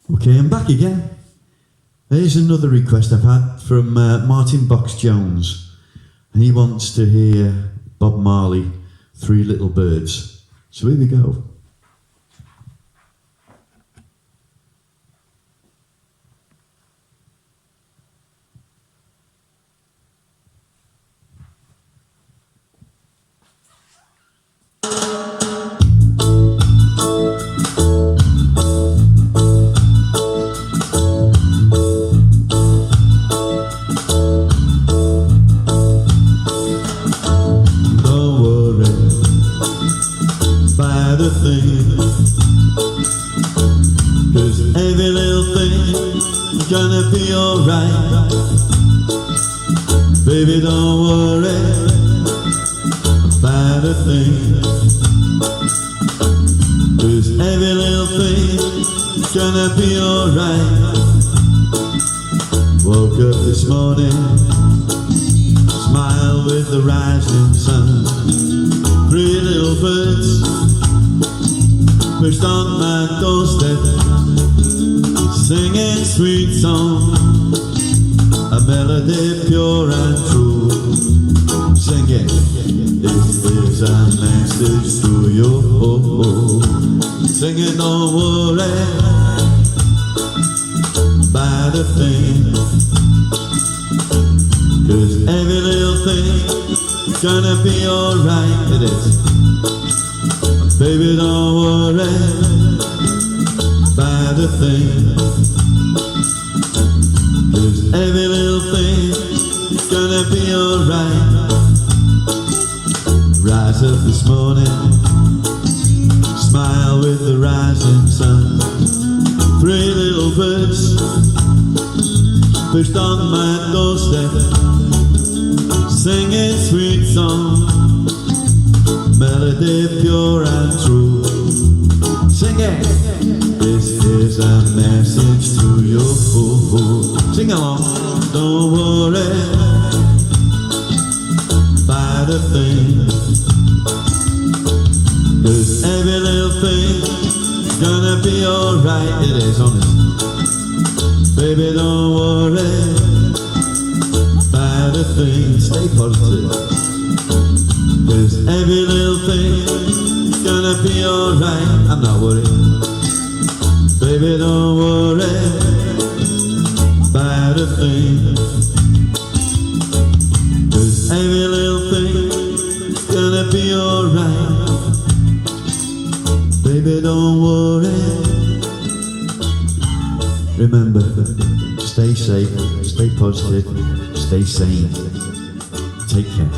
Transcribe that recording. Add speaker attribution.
Speaker 1: Okay, I'm back again. Here's another request I've had from Martin Box Jones, and he wants to hear Bob Marley, Three Little Birds. So here we go. The thing, 'cause every little thing gonna be alright. Baby, don't worry about a thing, 'cause every little thing gonna be alright. Woke up this morning, smile with the rising sun. Three little birds perched on my doorstep, singing sweet song, a melody pure and true. Singing, this is a message to you. Singing, don't worry about a thing, 'cause every little thing gonna be alright. It is. Baby, don't worry about a thing, 'cause every little thing's gonna be alright. Rise up this morning, smile with the rising sun. Three little birds perched on my doorstep, singing sweet song, melody pure and true. Sing it. This is a message to you. Sing along. Don't worry about a thing, 'cause every little thing's gonna be alright. It is, honest. Baby, don't worry about a thing. Stay positive, 'cause every little thing's gonna be alright. I'm not worried. Baby, don't worry about a thing, 'cause every little thing's gonna be alright. Baby, don't worry. Remember, stay safe, stay positive, stay sane. Take care.